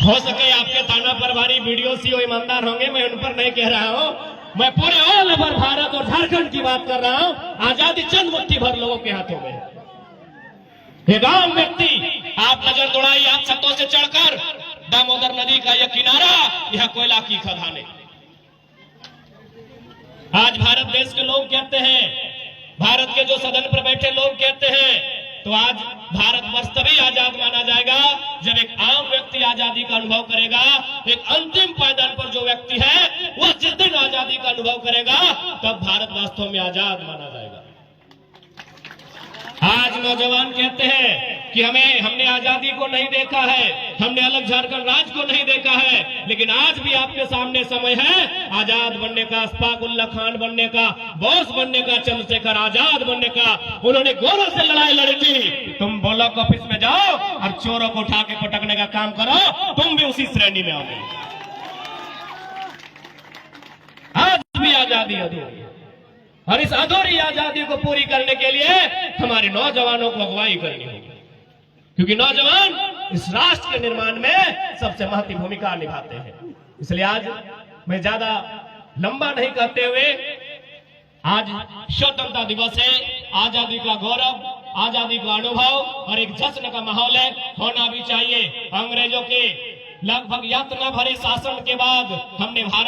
हो सके आपके थाना प्रभारी वीडियो सीओ ईमानदार होंगे, मैं उन पर नहीं कह रहा हूं, मैं पूरे ऑल ओवर भारत और झारखंड की बात कर रहा हूं। आजादी चंद मुट्ठी भर लोगों के हाथों में। ये गांव व्यक्ति, आप नजर दौड़ाइए, आप छतों से चढ़कर दामोदर नदी का यह किनारा, यह कोयला की खदानें। आज भारत देश के लोग कहते हैं, भारत के जो सदन पर बैठे लोग कहते हैं, तो आज भारतवर्ष तभी आजाद माना जाएगा जब एक आम व्यक्ति आजादी का अनुभव करेगा। एक अंतिम पायदान पर जो व्यक्ति है वह जिस दिन आजादी का अनुभव करेगा तब भारत वास्तव में आजाद माना जाएगा। आज नौजवान कहते हैं कि हमने आजादी को नहीं देखा है, हमने अलग झारखंड राज्य को नहीं देखा है, लेकिन आज भी आपके सामने समय है आजाद बनने का, अशफाक उल्ला खान बनने का, बोस बनने का, चंद्रशेखर आजाद बनने का। उन्होंने गोरों से लड़ाई लड़ी थी। तुम ब्लॉक ऑफिस में जाओ और चोरों को उठा के पटकने का काम करो, तुम भी उसी श्रेणी में आओगे। आज भी आजादी अधूरी, और इस अधूरी आजादी को पूरी करने के लिए हमारे नौजवानों को अगुवाई करनी होगी, क्योंकि नौजवान इस राष्ट्र के निर्माण में सबसे महत्वपूर्ण भूमिका निभाते हैं। इसलिए आज मैं ज्यादा लंबा नहीं करते हुए, आज स्वतंत्रता दिवस है, आजादी का गौरव, आजादी का अनुभव और एक जश्न का माहौल है, होना भी चाहिए। अंग्रेजों के लगभग यातना भरे शासन के बाद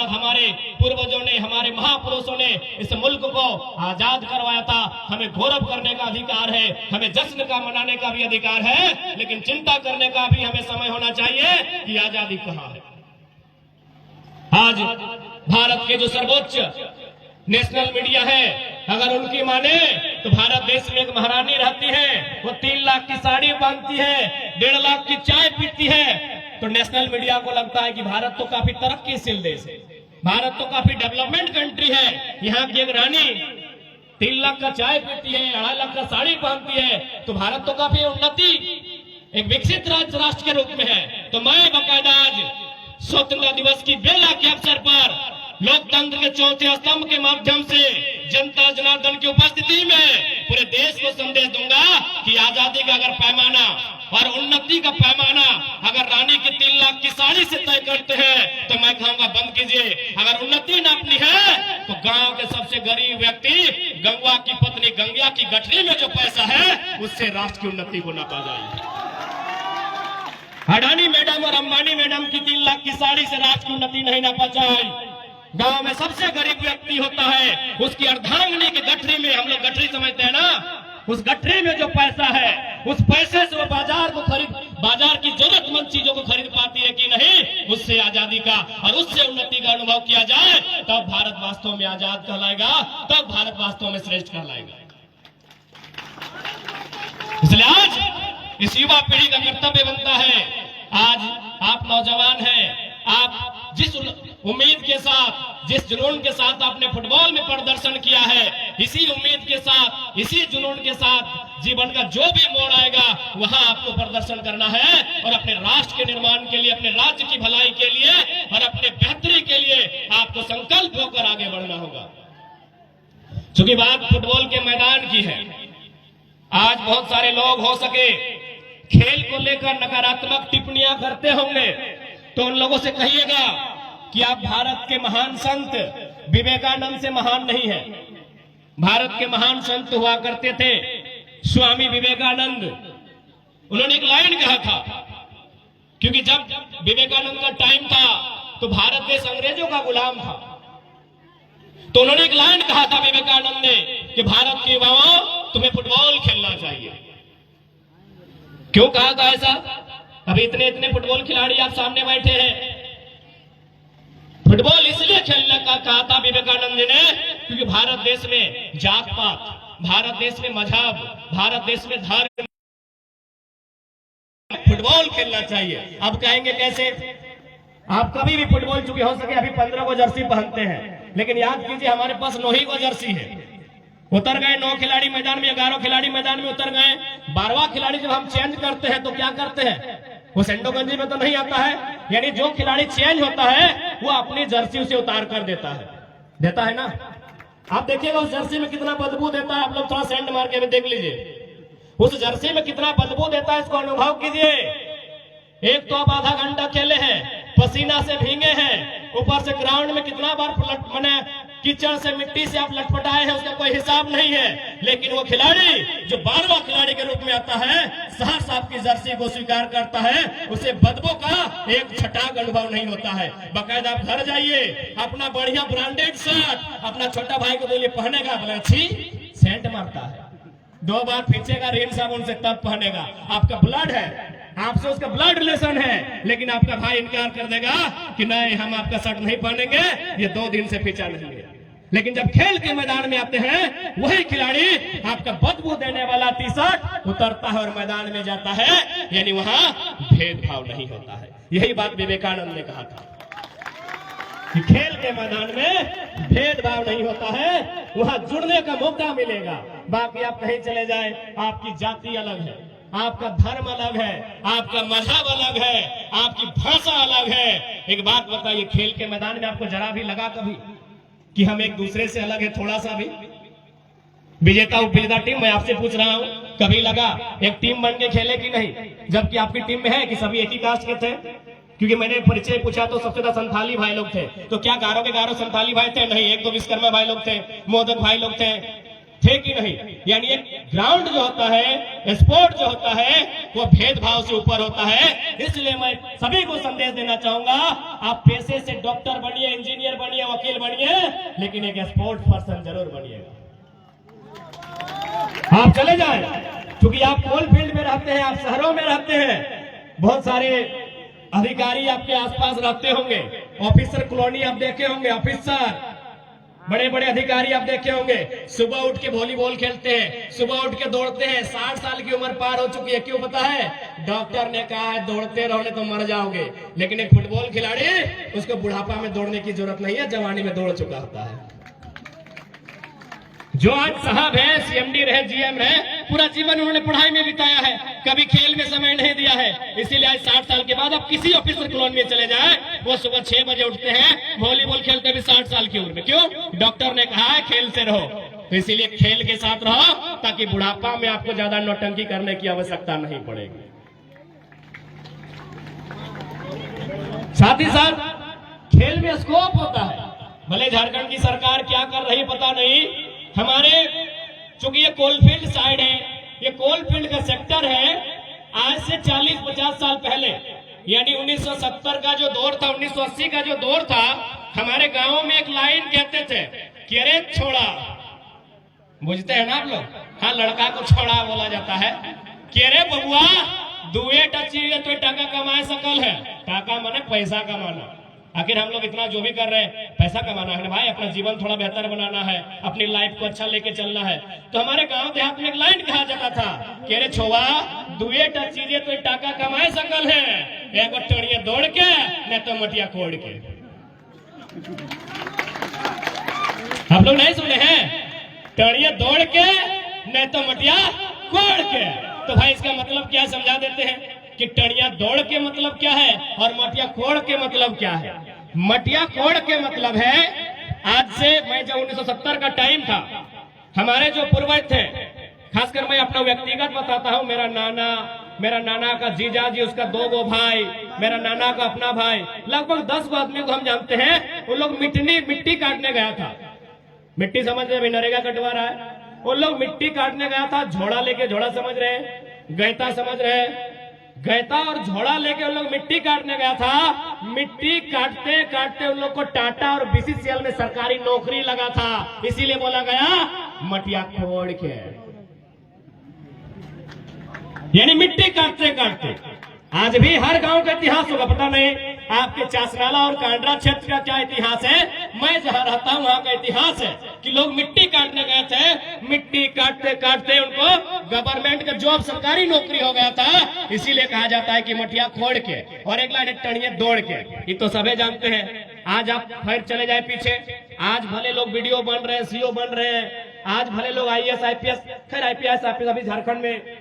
हमारे पूर्वजों ने, हमारे महापुरुषों ने इस मुल्क को आजाद करवाया था। हमें गौरव करने का अधिकार है, हमें जश्न का मनाने का भी अधिकार है, लेकिन चिंता करने का भी हमें समय होना चाहिए कि आजादी कहां है। आज भारत के जो सर्वोच्च नेशनल मीडिया है, अगर उनकी माने तो भारत देश में एक महारानी रहती है, वो 3 लाख की साड़ी बांधती है, 1.5 लाख की चाय पीती है, तो नेशनल मीडिया को लगता है कि भारत तो काफी तरक्कीशील देश है, भारत तो काफी डेवलपमेंट कंट्री है। यहाँ की एक रानी 3 लाख का चाय पीती है, 2.5 लाख का साड़ी पहनती है, तो भारत तो काफी उन्नति, एक विकसित राष्ट्र के रूप में है। तो मैं बाकायदा आज स्वतंत्रता दिवस की बेला के अवसर पर लोकतंत्र के चौथे स्तंभ के माध्यम से जनता जनार्दन की उपस्थिति में पूरे देश को संदेश दूंगा कि आजादी का अगर पैमाना और उन्नति का पैमाना अगर रानी की 3 लाख की साड़ी से तय करते हैं, तो मैं कहूंगा बंद कीजिए। अगर उन्नति नापनी है तो गांव के सबसे गरीब व्यक्ति, गंगवा की पत्नी गंगिया की गठरी में जो पैसा है उससे राष्ट्र की उन्नति को नापा जाए। अडानी मैडम और अंबानी मैडम की 3 लाख की साड़ी से राष्ट्र की उन्नति नहीं नापा जाए। गांव में सबसे गरीब व्यक्ति होता है, उसकी अर्धांगिनी की गठरी में, हम लोग गठरी समझते हैं ना, उस गठरी में जो पैसा है, उस पैसे से वो बाजार की जरूरतमंद चीजों को खरीद पाती है कि नहीं, उससे आजादी का और उससे उन्नति का अनुभव किया जाए, तब भारत वास्तव में आजाद कहलाएगा, तब भारत वास्तव में श्रेष्ठ कहलाएगा। इसलिए आज इस युवा पीढ़ी का कर्तव्य बनता है, आज आप नौजवान हैं, आप जिस उम्मीद के साथ, जिस जुनून के साथ आपने फुटबॉल में प्रदर्शन किया है, इसी उम्मीद के साथ, इसी जुनून के साथ जीवन का जो भी मोड़ आएगा वहां आपको प्रदर्शन करना है और अपने राष्ट्र के निर्माण के लिए, अपने राज्य की भलाई के लिए और अपने बेहतरी के लिए आपको संकल्प होकर आगे बढ़ना होगा। चूंकि बात फुटबॉल के मैदान की है, आज बहुत सारे लोग हो सके खेल को लेकर नकारात्मक टिप्पणियां करते होंगे, तो उन लोगों से कहिएगा कि आप भारत के महान संत विवेकानंद से महान नहीं है। भारत के महान संत हुआ करते थे स्वामी विवेकानंद। उन्होंने एक लाइन कहा था, क्योंकि जब विवेकानंद का टाइम था तो भारत देश अंग्रेजों का गुलाम था, तो उन्होंने एक लाइन कहा था विवेकानंद ने कि भारत के युवाओं तुम्हें फुटबॉल खेलना चाहिए। क्यों कहा था ऐसा? अभी इतने फुटबॉल खिलाड़ी आप सामने बैठे हैं, फुटबॉल इसलिए खेलने का कहा था विवेकानंद ने क्योंकि भारत देश में जात पात, भारत देश में मजहब, भारत देश में धर्म, फुटबॉल खेलना चाहिए। अब कहेंगे कैसे? आप कभी भी फुटबॉल, चूंकि हो सके अभी 15 को जर्सी पहनते हैं, लेकिन याद कीजिए हमारे पास 9 ही को जर्सी है। उतर गए 9 खिलाड़ी मैदान में, 11 खिलाड़ी मैदान में उतर गए, 12वां खिलाड़ी जब हम चेंज करते हैं तो क्या करते हैं? वो सेंडो गंजी में तो नहीं आता है, यानी जो खिलाड़ी चेंज होता है वो अपनी जर्सी उसे उतार कर देता है ना। आप देखिएगा उस जर्सी में कितना बदबू देता है, आप लोग थोड़ा सेंड मार के देख लीजिए, उस जर्सी में कितना बदबू देता है, इसको अनुभव कीजिए। एक तो आप आधा घंटा खेले हैं, पसीना से भीगे हैं, ऊपर से ग्राउंड में कितना बार मैंने कीचड़ से मिट्टी से आप लटपटाए हैं, उसका कोई हिसाब नहीं है। लेकिन वो खिलाड़ी जो 12वां खिलाड़ी के रूप में आता है, सहर्ष आपकी जर्सी को स्वीकार करता है, उसे बदबू का एक छटाक अनुभव नहीं होता है। बाकायदा आप घर जाइए, अपना बढ़िया ब्रांडेड शर्ट अपना छोटा भाई को बोलिए पहनेगा, बोले अच्छी सेंट मारता है, 2 बार खींचेगा रिन साबुन से तब पहनेगा। आपका ब्लड है, आपसे उसका ब्लड रिलेशन है, लेकिन आपका भाई इनकार कर देगा कि नहीं हम आपका शर्ट नहीं पहनेंगे, ये 2 दिन से खींचा नहीं है। लेकिन जब खेल के मैदान में आते हैं, वही खिलाड़ी आपका बदबू देने वाला टी शर्ट उतरता है और मैदान में जाता है, यानी वहां भेदभाव नहीं होता है। यही बात विवेकानंद ने कहा था कि खेल के मैदान में भेदभाव नहीं होता है, वहां जुड़ने का मौका मिलेगा। बाकी आप कहीं चले जाए, आपकी जाति अलग है, आपका धर्म अलग है, आपका मजहब अलग है, आपकी भाषा अलग है। एक बात बताइए, खेल के मैदान में आपको जरा भी लगा कभी कि हम एक दूसरे से अलग है, थोड़ा सा भी? विजेता उपविजेता टीम, मैं आपसे पूछ रहा हूं, कभी लगा एक टीम बन के खेले कि नहीं? जबकि आपकी टीम में है कि सभी एक ही कास्ट के थे? क्योंकि मैंने परिचय पूछा तो सबसे ज्यादा संथाली भाई लोग थे। तो क्या गारो के गारो संथाली भाई थे? नहीं। 1-2 विश्वकर्मा भाई लोग थे, मोदक भाई लोग थे कि नहीं? यानी एक ग्राउंड जो होता है, स्पोर्ट जो होता है, वो भेदभाव से ऊपर होता है। इसलिए मैं सभी को संदेश देना चाहूंगा, आप पेशे से डॉक्टर बनिए, इंजीनियर बनिए, वकील बनिए, लेकिन एक स्पोर्ट पर्सन जरूर बनिएगा। आप चले जाएं, क्योंकि आप कोल फील्ड में रहते हैं, आप शहरों में रहते हैं, बहुत सारे अधिकारी आपके आसपास रहते होंगे, ऑफिसर कॉलोनी आप देखे होंगे, ऑफिसर बड़े बड़े अधिकारी आप देखे होंगे, सुबह उठ के वॉलीबॉल खेलते हैं, सुबह उठ के दौड़ते हैं। 60 साल की उम्र पार हो चुकी है, क्यों पता है? डॉक्टर ने कहा है दौड़ते रहोगे तो मर जाओगे। लेकिन एक फुटबॉल खिलाड़ी, उसको बुढ़ापा में दौड़ने की जरूरत नहीं है, जवानी में दौड़ चुका होता है। जो आज साहब है, सीएमडी रहे, जीएम है, पूरा जीवन उन्होंने पढ़ाई में बिताया है, कभी खेल में समय नहीं दिया है। इसीलिए आज 60 साल के बाद आप किसी ऑफिसर कॉलोनी में चले जाए, वो सुबह 6 बजे उठते हैं, वॉलीबॉल खेलते भी 60 साल की उम्र में। क्यों? डॉक्टर ने कहा है खेल से रहो। तो इसीलिए खेल के साथ रहो, ताकि बुढ़ापा में आपको ज्यादा नौटंकी करने की आवश्यकता नहीं पड़ेगी। साथ ही साथ खेल में स्कोप होता है। भले झारखंड की सरकार क्या कर रही पता नहीं, हमारे चूंकि ये कोलफील्ड साइड है, ये कोलफील्ड का सेक्टर है, आज से 40-50 साल पहले, यानी 1970 का जो दौर था, 1980 का जो दौर था, हमारे गांव में एक लाइन कहते थे कि अरे छोड़ा, बुझते हैं ना आप लोग? हाँ, लड़का को छोड़ा बोला जाता है कि अरे बबुआ दुए टची तो टाका कमाए सकल है। टाका माने पैसा कमाना। आखिर हम लोग इतना जो भी कर रहे हैं, पैसा कमाना है ना भाई, अपना जीवन थोड़ा बेहतर बनाना है, अपनी लाइफ को अच्छा लेके चलना है। तो हमारे गांव देहात में एक लाइन कहा जाता था कि अरे छोवा दुए टच चीजें तो टाका कमाए सकल है, एक टड़िया दौड़ के न तो मटिया कोड़ के। आप लोग नहीं सुने हैं? टड़िया दौड़ के न तो मटिया कोड़ के। तो भाई इसका मतलब क्या समझा देते हैं कि टड़िया दौड़ के मतलब क्या है और मटिया कोड़ के मतलब क्या है। मटिया कोड़ के मतलब है, आज से मैं जब 1970 का टाइम था, हमारे जो पूर्वज थे, खासकर मैं अपना व्यक्तिगत बताता हूं, मेरा नाना का जीजा जी, उसका 2 गो भाई, मेरा नाना का अपना भाई, लगभग 10 गो आदमी को हम जानते हैं। उन लोग मिट्टी काटने गया था। मिट्टी समझ रहे, अभी नरेगा कटवा रहा है, उन लोग मिट्टी काटने गया था, झोड़ा लेके, झोड़ा समझ रहे, गैता समझ रहे, गैता और झोड़ा लेके उन लोग मिट्टी काटने गया था। मिट्टी काटते काटते उन लोग को टाटा और बीसीसीएल में सरकारी नौकरी लगा था, इसीलिए बोला गया मटिया कोड़ के। यानी मिट्टी काटते काटते आज भी हर गांव का इतिहास होगा, पता नहीं आपके चासनाला और कांड्रा क्षेत्र का क्या इतिहास है। मैं जहां रहता हूं वहां का इतिहास है कि लोग मिट्टी काटने गए थे, मिट्टी काटते काटते उनको गवर्नमेंट का जॉब, सरकारी नौकरी हो गया था, इसीलिए कहा जाता है कि मटिया खोड़ के। और एक लाइन टणिया दौड़ के, ये तो सभी जानते हैं। आज आप फिर चले जाए पीछे, आज भले लोग वीडियो बन रहे हैं, सीओ बन रहे हैं, आज भले लोग आईएएस आईपीएस, खैर आईपीएस अभी झारखंड में,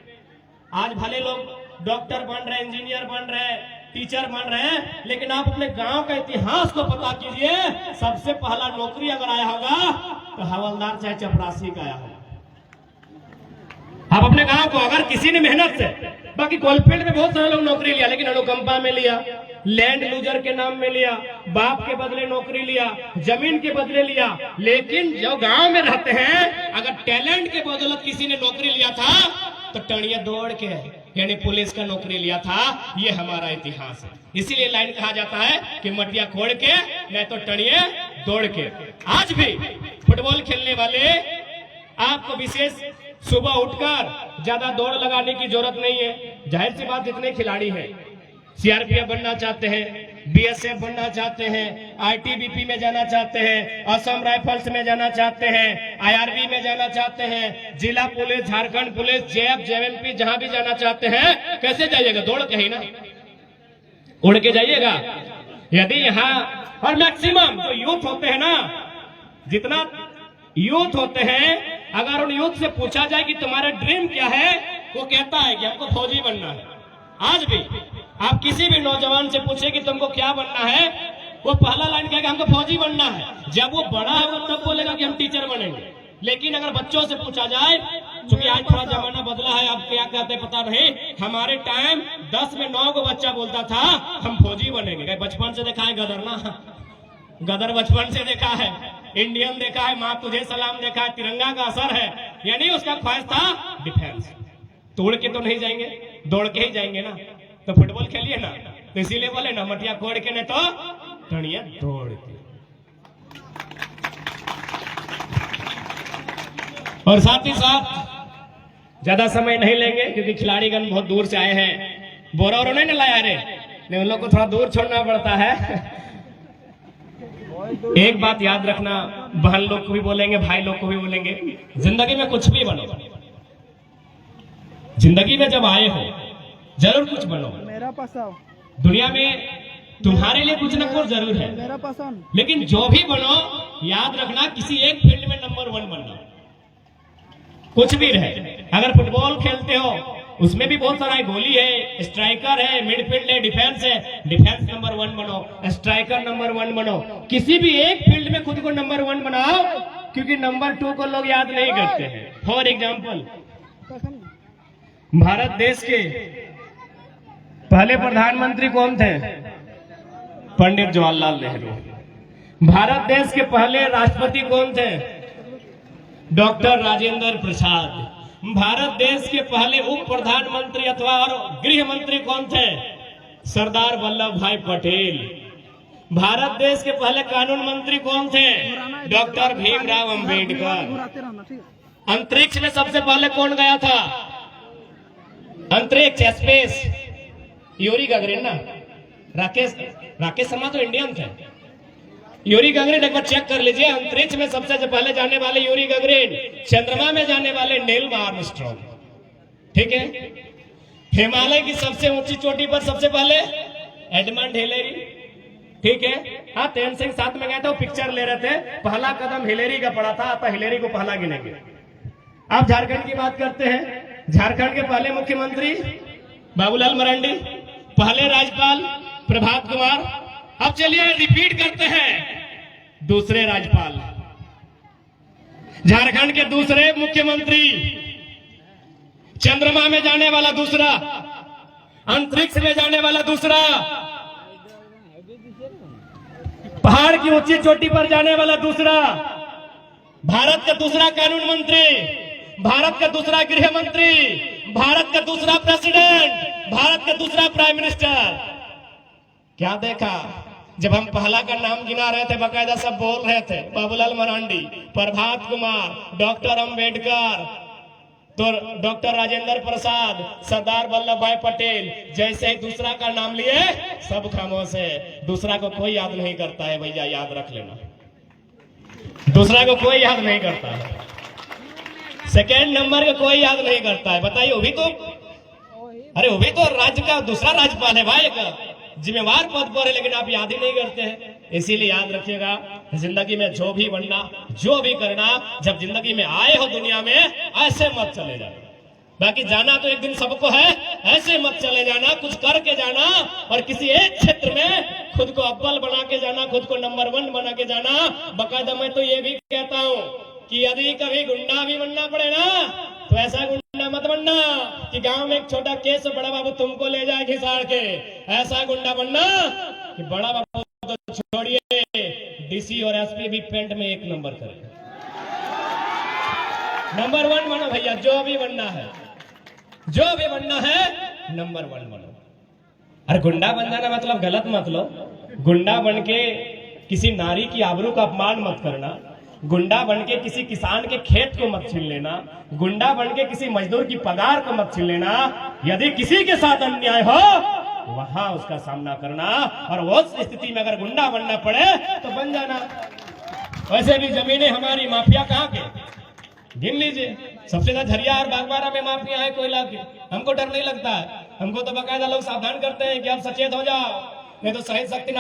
आज भले लोग डॉक्टर बन रहे, इंजीनियर बन रहे, टीचर बन रहे हैं, लेकिन आप अपने गांव का इतिहास को पता कीजिए। सबसे पहला नौकरी अगर आया होगा तो हवलदार चाहे चपरासी का आया होगा। आप अपने गांव को अगर किसी ने मेहनत से बाकी कोलफील्ड में बहुत सारे लोग नौकरी लिया, लेकिन अनुकंपा में लिया, लैंड लूजर के नाम में लिया, बाप के बदले नौकरी लिया, जमीन के बदले लिया। लेकिन जो गांव में रहते हैं, अगर टैलेंट के बदौलत किसी ने नौकरी लिया था तो टणिया दौड़ के, यानी पुलिस का नौकरी लिया था। ये हमारा इतिहास है। इसीलिए लाइन कहा जाता है कि मटिया खोड़ के नहीं तो टणिया दौड़ के। आज भी फुटबॉल खेलने वाले आपको विशेष सुबह उठकर ज्यादा दौड़ लगाने की जरूरत नहीं है। जाहिर सी बात, जितने खिलाड़ी हैं, सीआरपीएफ बनना चाहते हैं, बीएसएफ बनना चाहते हैं, आईटीबीपी में जाना चाहते हैं, असम राइफल्स में जाना चाहते हैं, आईआरबी में जाना चाहते हैं, जिला police, Jharkhand police, JF, JLP, जहां भी जाना चाहते हैं, कैसे जाइएगा? दौड़ के ही ना, उड़ के जाइएगा। यदि यहाँ और मैक्सिमम जो यूथ होते हैं ना, जितना यूथ होते हैं, अगर उन यूथ से पूछा जाए कि तुम्हारा ड्रीम क्या है, वो कहता है कि हमको फौजी बनना है। आज भी आप किसी भी नौजवान से पूछे कि तुमको क्या बनना है, वो पहला लाइन कहेगा हमको फौजी बनना है। जब वो बड़ा होगा तब बोलेगा कि हम टीचर बनेंगे। लेकिन अगर बच्चों से पूछा जाए, क्योंकि आज थोड़ा जमाना बदला है, आप क्या कहते पता नहीं, हमारे टाइम 10 में 9 को बच्चा बोलता था हम फौजी बनेंगे। बचपन से देखा है गदर ना, गदर बचपन से देखा है, इंडियन देखा है, माँ तुझे सलाम देखा है, तिरंगा का असर है। यानी उसका ख्वाहिश था डिफेंस। तोड़ के तो नहीं जाएंगे, दौड़ के ही जाएंगे ना। तो फुटबॉल खेलिए ना, तो इसीलिए बोले ना मटिया खोड़ के, नहीं तो टणिया दौड़ के। और साथ ही साथ ज्यादा समय नहीं लेंगे, क्योंकि खिलाड़ीगण बहुत दूर से आए हैं। बोरा और नहीं लाया रे, नहीं, उन लोग को थोड़ा दूर छोड़ना पड़ता है। एक बात याद रखना, बहन लोग को भी बोलेंगे, भाई लोग को भी बोलेंगे, जिंदगी में कुछ भी बनो, जिंदगी में जब आए हो जरूर कुछ बनो। मेरा पसंद, दुनिया में तुम्हारे लिए कुछ ना कुछ जरूर है, मेरा पसंद। लेकिन जो भी बनो, याद रखना किसी एक फील्ड में नंबर 1 बनना। कुछ भी रहे, अगर फुटबॉल खेलते हो उसमें भी बहुत सारा गोली है, स्ट्राइकर है, मिडफील्ड है, डिफेंस है, डिफेंस नंबर 1 बनो, स्ट्राइकर नंबर 1 बनो। किसी भी एक फील्ड में खुद को नंबर 1 बनाओ, क्योंकि नंबर 2 को लोग याद नहीं करते हैं। फॉर एग्जाम्पल, भारत देश के पहले प्रधानमंत्री कौन थे? पंडित जवाहरलाल नेहरू। भारत देश के पहले राष्ट्रपति कौन थे? डॉक्टर राजेंद्र प्रसाद। भारत देश के पहले उप प्रधानमंत्री अथवा गृह मंत्री कौन थे? सरदार वल्लभ भाई पटेल। भारत देश के पहले कानून मंत्री कौन थे? डॉक्टर भीमराव अंबेडकर। अंतरिक्ष में सबसे पहले कौन गया था? अंतरिक्ष, स्पेस, यूरी गगरिन ना। राकेश शर्मा तो इंडियन थे। यूरी गगरिन एक बार चेक कर लीजिए, अंतरिक्ष में सबसे पहले जाने वाले यूरी गगरिन, चंद्रमा में जाने वाले नील आर्मस्ट्रांग। ठीक है। हिमालय की सबसे ऊंची चोटी पर सबसे पहले एडमंड हिलेरी। ठीक है। हाँ, तेन सिंह साथ में गए थे, वो पिक्चर ले रहे थे, पहला कदम हिलेरी का पड़ा था, तो हिलेरी को पहला गिनेंगे। आप झारखंड की बात करते हैं, झारखंड के पहले मुख्यमंत्री बाबूलाल मरांडी, पहले राज्यपाल प्रभात कुमार। अब चलिए रिपीट करते हैं, दूसरे राज्यपाल, झारखंड के दूसरे मुख्यमंत्री, चंद्रमा में जाने वाला दूसरा, अंतरिक्ष में जाने वाला दूसरा, पहाड़ की ऊंची चोटी पर जाने वाला दूसरा, भारत का दूसरा कानून मंत्री, भारत का दूसरा गृह मंत्री, भारत का दूसरा प्रेसिडेंट, भारत का दूसरा प्राइम मिनिस्टर। क्या देखा? जब हम पहला का नाम गिना रहे थे, बाकायदा सब बोल रहे थे, बाबूलाल मरांडी, प्रभात कुमार, डॉक्टर अंबेडकर, तो डॉक्टर राजेंद्र प्रसाद, सरदार वल्लभ भाई पटेल। जैसे ही दूसरा का नाम लिए सब खामोश है। दूसरा को कोई याद नहीं करता है, भैया याद रख लेना, दूसरा को कोई याद नहीं करता है, सेकेंड नंबर को कोई याद नहीं करता है। बताइए, वो भी तो, अरे वो भी तो राज्य का दूसरा राज्यपाल है भाई, का जिम्मेवार पद पर है, लेकिन आप याद ही नहीं करते हैं। इसीलिए याद रखिएगा, जिंदगी में जो भी बनना, जो भी करना, जब जिंदगी में आए हो दुनिया में, ऐसे मत चले जाना। बाकी जाना तो एक दिन सबको है, ऐसे मत चले जाना, कुछ करके जाना, और किसी एक क्षेत्र में खुद को अव्वल बना के जाना, खुद को नंबर 1 बना के जाना। बाकायदा मैं तो ये भी कहता हूँ कि यदि कभी गुंडा भी बनना पड़े ना, तो ऐसा गुंडा मत बनना कि गांव में एक छोटा केस बड़ा बाबू तुमको ले जाए घिसाड़ के। ऐसा गुंडा बनना कि बड़ा बाबू तो छोड़िए, डीसी और एसपी भी पेंट में 1 नंबर करे। नंबर 1 बनो भैया, जो भी बनना है, जो भी बनना है नंबर 1 बनो। अरे गुंडा बन जाना मतलब गलत मत लो। गुंडा बन के किसी नारी की आबरू का अपमान मत करना। गुंडा बन के किसी किसान के खेत को मत छीन लेना। गुंडा बन के किसी मजदूर की पगार को मत छीन लेना। यदि किसी के साथ अन्याय हो वहां उसका सामना करना, और उस स्थिति में अगर गुंडा बनना पड़े तो बन जाना। वैसे भी जमीनें हमारी, माफिया कहाँ के गिन लीजिए। सबसे ज्यादा झरिया और बागबारा में माफिया है कोयला के। हमको डर नहीं लगता है, हमको तो बाकायदा लोग सावधान करते हैं कि आप सचेत हो जाओ, नहीं तो सही शक्ति